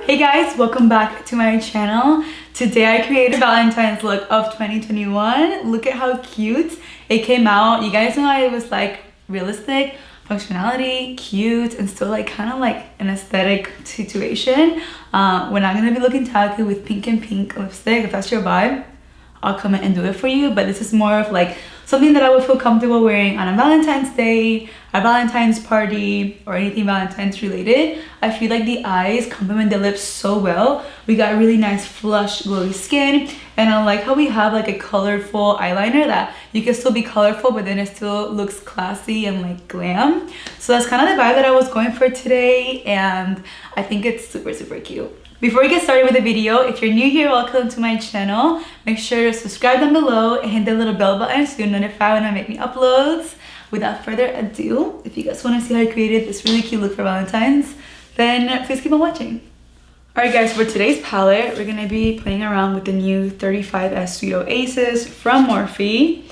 Hey guys, welcome back to my channel. Today I created Valentine's look of 2021. Look at how cute it came out. You guys know it was like realistic, functionality, cute, and still like kind of like an aesthetic situation. We're not gonna be looking tacky with pink and pink lipstick. If that's your vibe, I'll come in and do it for you, but this is more of like something that I would feel comfortable wearing on a Valentine's Day, a Valentine's party, or anything Valentine's related. I feel like the eyes complement the lips so well. We got really nice flush glowy skin, and I like how we have like a colorful eyeliner that you can still be colorful but then it still looks classy and like glam. So that's kind of the vibe that I was going for today, and I think it's super cute. Before we get started with the video, if you're new here, welcome to my channel. Make sure to subscribe down below and hit the little bell button so you're notified when I make new uploads. Without further ado, if you guys want to see how I created this really cute look for Valentine's, then please keep on watching. Alright guys, for today's palette, we're going to be playing around with the new 35S Pseudo Aces from Morphe.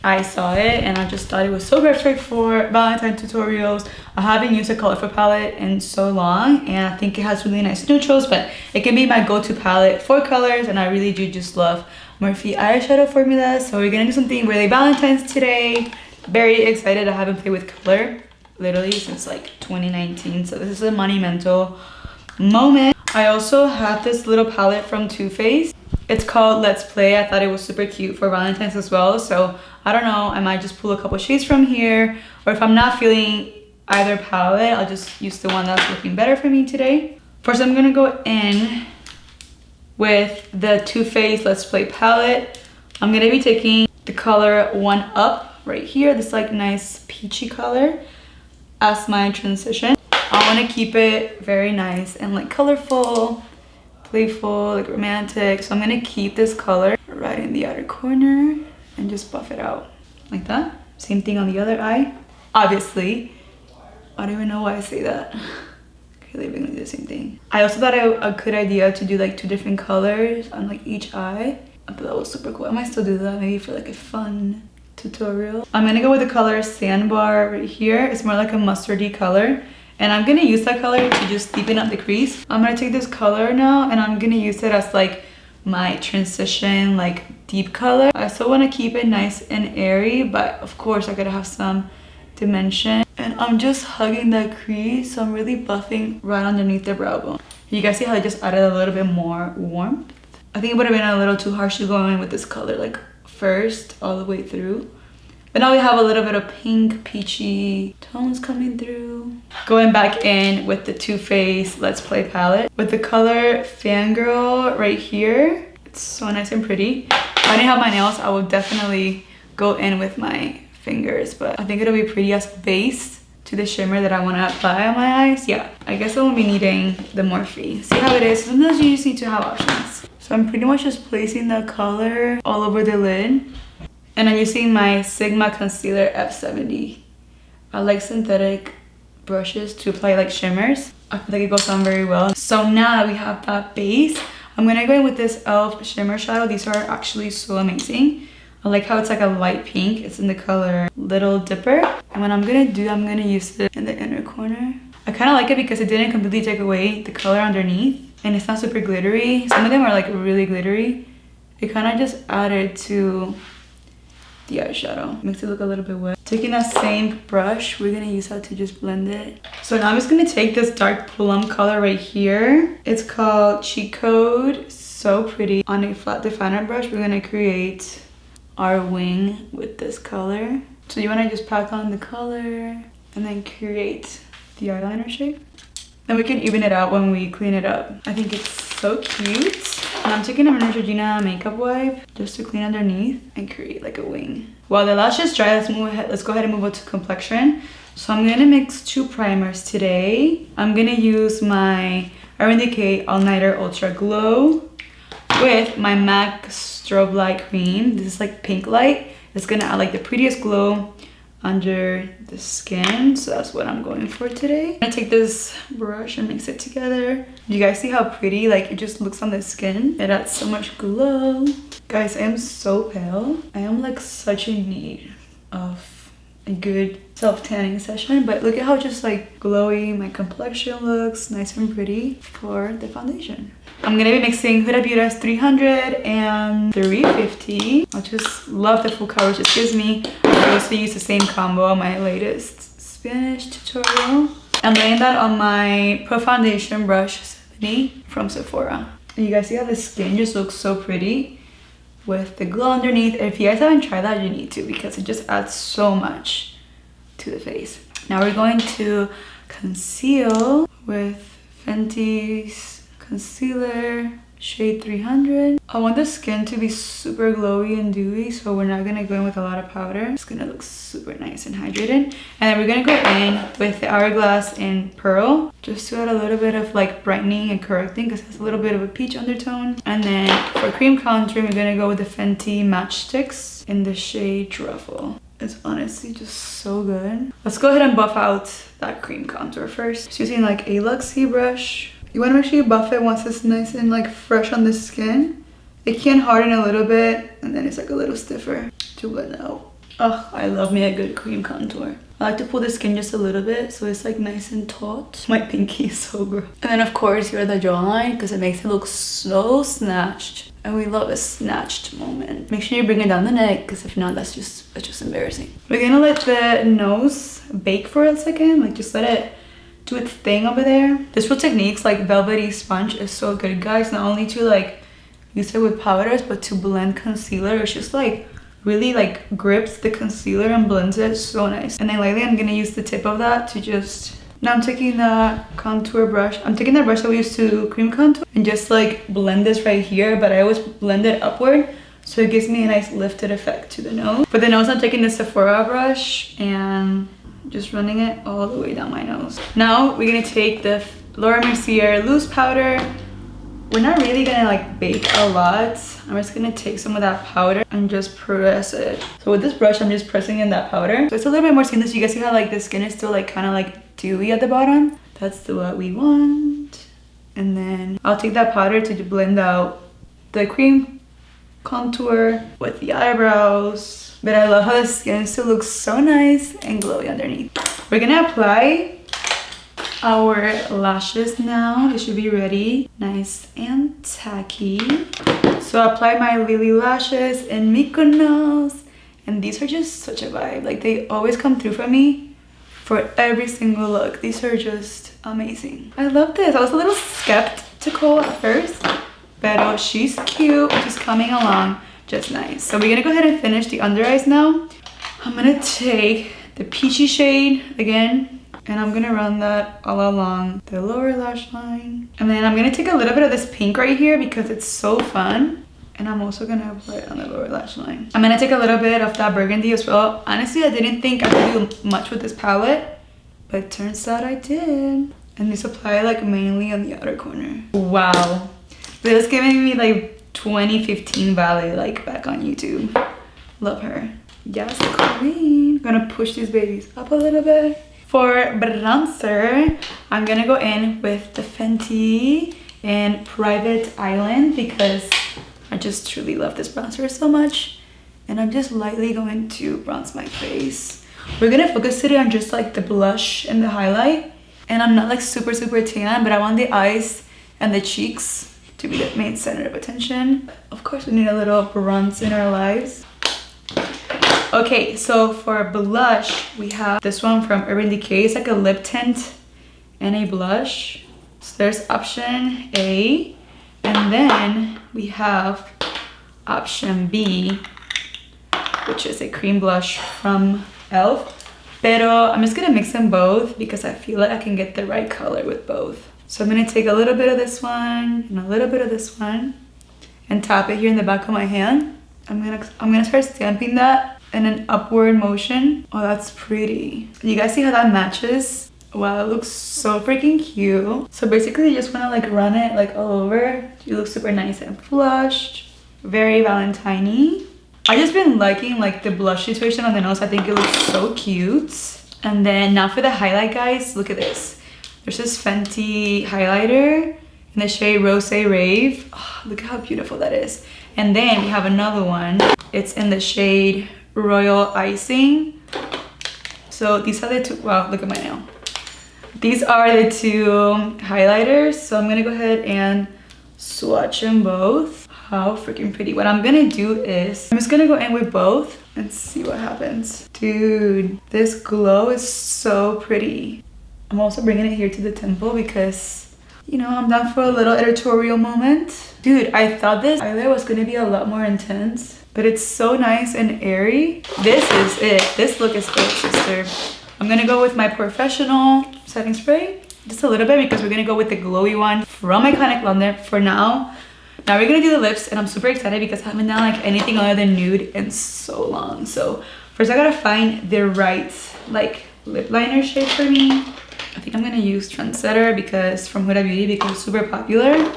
I saw it and I just thought it was so perfect for Valentine tutorials. I haven't used a colorful palette in so long, and I think it has really nice neutrals, but it can be my go-to palette for colors, and I really do just love Morphe eyeshadow formula. So we're gonna do something really Valentine's today. Very excited. I haven't played with color literally since like 2019, so this is a monumental moment. I also have this little palette from Too Faced. It's called Let's Play. I thought it was super cute for Valentine's as well, so I don't know, I might just pull a couple shades from here, or if I'm not feeling either palette, I'll just use the one that's looking better for me today. First, I'm gonna go in with the Too Faced Let's Play palette. I'm gonna be taking the color 1 Up right here, this like nice peachy color, as my transition. I wanna keep it very nice and like colorful, playful, like romantic. So I'm gonna keep this color right in the outer corner and just buff it out like that. Same thing on the other eye. Obviously, I don't even know why I say that. Okay, we're gonna do the same thing. I also thought a good idea to do like 2 different colors on like each eye. I thought that was super cool. I might still do that maybe for like a fun tutorial. I'm gonna go with the color Sandbar right here. It's more like a mustardy color, and I'm gonna use that color to just deepen up the crease. I'm gonna take this color now and I'm gonna use it as like my transition, like deep color. I still want to keep it nice and airy, but of course I gotta have some dimension. And I'm just hugging that crease, so I'm really buffing right underneath the brow bone. You guys see how I just added a little bit more warmth? I think it would have been a little too harsh to go in with this color like first all the way through. But now we have a little bit of pink, peachy tones coming through. Going back in with the Too Faced Let's Play palette with the color Fangirl right here. It's so nice and pretty. If I didn't have my nails, I would definitely go in with my fingers, but I think it'll be pretty as base to the shimmer that I want to apply on my eyes. Yeah, I guess I won't be needing the Morphe. See how it is? Sometimes you just need to have options. So I'm pretty much just placing the color all over the lid. And I'm using my Sigma Concealer F70. I like synthetic brushes to apply like shimmers. I feel like it goes on very well. So now that we have that base, I'm gonna go in with this e.l.f. shimmer shadow. These are actually so amazing. I like how it's like a light pink. It's in the color Little Dipper. And what I'm gonna do, I'm gonna use it in the inner corner. I kind of like it because it didn't completely take away the color underneath. And it's not super glittery. Some of them are like really glittery. It kind of just added to the eyeshadow. Makes it look a little bit wet. Taking that same brush, we're gonna use that to just blend it. So now I'm just gonna take this dark plum color right here. It's called Cheat Code. So pretty. On a flat definer brush, we're gonna create our wing with this color. So you wanna just pack on the color and then create the eyeliner shape. Then we can even it out when we clean it up. I think it's so cute. And I'm taking a Neutrogena makeup wipe just to clean underneath and create like a wing. While the lashes dry, let's go ahead and move on to Complexion. So I'm gonna mix 2 primers today. I'm gonna use my Urban Decay All Nighter Ultra Glow with my MAC Strobe Light Cream. This is like pink light. It's gonna add like the prettiest glow under the skin, so that's what I'm going for today. I'm gonna take this brush and mix it together. You guys see how pretty like it just looks on the skin? It adds so much glow. Guys, I am so pale. I am like such in need of a good self-tanning session, but look at how just like glowy my complexion looks, nice and pretty for the foundation. I'm gonna be mixing Huda Beauty's 300 and 350. I just love the full coverage this gives me. I also use the same combo on my latest Spanish tutorial. I'm laying that on my Pro Foundation brush 70 from Sephora. And you guys see how the skin just looks so pretty with the glow underneath. If you guys haven't tried that, you need to, because it just adds so much to the face. Now we're going to conceal with Fenty's concealer shade 300. I want the skin to be super glowy and dewy, so we're not gonna go in with a lot of powder. It's gonna look super nice and hydrated. And then we're gonna go in with the Hourglass in Pearl, just to add a little bit of like brightening and correcting, because it has a little bit of a peach undertone. And then for cream contour, we're gonna go with the Fenty Matchsticks in the shade Truffle. It's honestly just so good. Let's go ahead and buff out that cream contour first. Just using like a Luxie brush. You want to make sure you buff it once it's nice and like fresh on the skin. It can harden a little bit and then it's like a little stiffer to blend out. Oh, I love me a good cream contour. I like to pull the skin just a little bit so it's like nice and taut. My pinky is so gross. And then of course you're the jawline because it makes it look so snatched. And we love a snatched moment. Make sure you bring it down the neck, because if not, that's just embarrassing. We're gonna let the nose bake for a second, like just let it do its thing over there. This Real Techniques like velvety sponge is so good, guys. Not only to like use it with powders, but to blend concealer. It's just like really like grips the concealer and blends it so nice. And then lately I'm gonna use the tip of that to just, now I'm taking the contour brush. I'm taking that brush that we used to cream contour and just like blend this right here, but I always blend it upward so it gives me a nice lifted effect to the nose. For the nose, I'm taking the Sephora brush and just running it all the way down my nose. Now we're gonna take the Lorem loose powder. We're not really gonna like bake a lot. I'm just gonna take some of that powder and just press it. So with this brush, I'm just pressing in that powder. So it's a little bit more seamless. You guys see how like the skin is still like kind of like dewy at the bottom? That's what we want. And then I'll take that powder to blend out the cream contour with the eyebrows. But I love how the skin still looks so nice and glowy underneath. We're gonna apply our lashes now. They should be ready, nice and tacky. So I apply my Lily lashes in Mykonos, and these are just such a vibe. Like they always come through for me for every single look. These are just amazing. I love this. I was a little skeptical at first, but she's cute. She's coming along just nice. So we're gonna go ahead and finish the under eyes now. I'm gonna take the peachy shade again, and I'm gonna run that all along the lower lash line. And then I'm gonna take a little bit of this pink right here because it's so fun. And I'm also gonna apply it on the lower lash line. I'm gonna take a little bit of that burgundy as well. Honestly, I didn't think I could do much with this palette, but it turns out I did. And this apply like mainly on the outer corner. Wow, this is giving me like 2015 Vale like back on YouTube. Love her. Yes, queen. I'm gonna push these babies up a little bit. For bronzer, I'm gonna go in with the Fenty and Private Island because I just truly love this bronzer so much. And I'm just lightly going to bronze my face. We're gonna focus today on just like the blush and the highlight. And I'm not like super tan, but I want the eyes and the cheeks to be the main center of attention. Of course, we need a little bronze in our lives. Okay, so for blush, we have this one from Urban Decay. It's like a lip tint and a blush. So there's option A, and then we have option B, which is a cream blush from e.l.f. Pero I'm just gonna mix them both because I feel like I can get the right color with both. So I'm gonna take a little bit of this one and a little bit of this one and tap it here in the back of my hand. I'm gonna start stamping that in an upward motion. Oh, that's pretty. You guys see how that matches? Wow, it looks so freaking cute. So basically you just wanna like run it like all over. You look super nice and flushed. Very Valentine-y. I just been liking like the blush situation on the nose. I think it looks so cute. And then now for the highlight, guys, look at this. There's this Fenty highlighter in the shade Rose Rave. Oh, look at how beautiful that is. And then we have another one. It's in the shade Royal Icing. So these are the two, wow, look at my nail. These are the two highlighters. So I'm gonna go ahead and swatch them both. How freaking pretty. What I'm gonna do is, I'm just gonna go in with both and see what happens. Dude, this glow is so pretty. I'm also bringing it here to the temple because, you know, I'm down for a little editorial moment. Dude, I thought this eyeliner was gonna be a lot more intense, but it's so nice and airy. This is it. This look is it, sister. I'm gonna go with my professional setting spray, just a little bit, because we're gonna go with the glowy one from Iconic London for now. Now we're gonna do the lips, and I'm super excited because I haven't done like anything other than nude in so long. So first I gotta find the right like lip liner shade for me. I think I'm gonna use Trendsetter because from Huda Beauty, because it's super popular.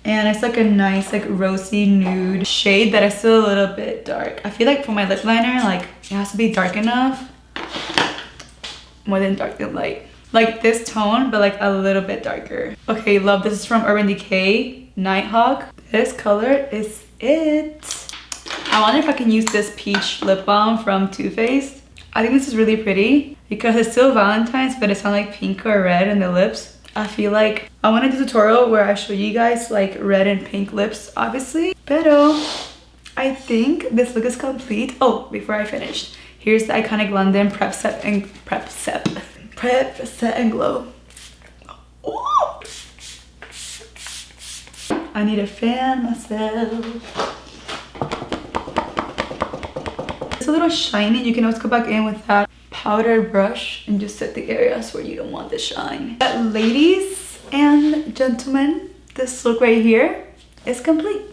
And it's like a nice like rosy nude shade that is still a little bit dark. I feel like for my lip liner, like it has to be dark enough, more than dark than light. Like this tone, but like a little bit darker. Okay, love, this is from Urban Decay, Nighthawk. This color is it. I wonder if I can use this peach lip balm from Too Faced. I think this is really pretty because it's still Valentine's, but it's not like pink or red in the lips. I feel like I want to do a tutorial where I show you guys like red and pink lips, obviously. Pero I think this look is complete. Oh, before I finish, here's the Iconic London Prep Set and Glow. Ooh. I need a fan myself. It's a little shiny. You can always go back in with that powder brush and just set the areas where you don't want the shine. But ladies and gentlemen, this look right here is complete.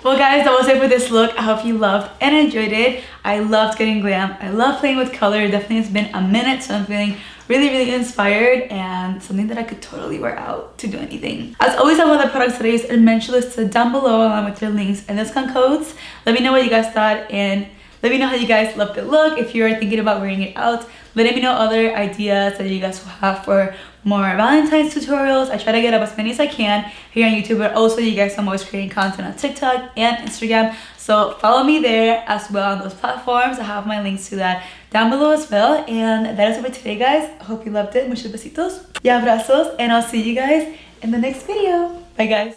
Well guys, that was it for this look. I hope you loved and enjoyed it. I loved getting glam. I love playing with color. Definitely it's been a minute, so I'm feeling really inspired and something that I could totally wear out to do anything. As always, I have other products today's and mention listed down below along with their links and discount codes. Let me know what you guys thought and let me know how you guys loved the look. If you're thinking about wearing it out, let me know other ideas that you guys will have for more Valentine's tutorials. I try to get up as many as I can here on YouTube, but also you guys, I'm always creating content on TikTok and Instagram. So follow me there as well on those platforms. I have my links to that down below as well. And that is it for today, guys. I hope you loved it. Muchos besitos y abrazos. And I'll see you guys in the next video. Bye, guys.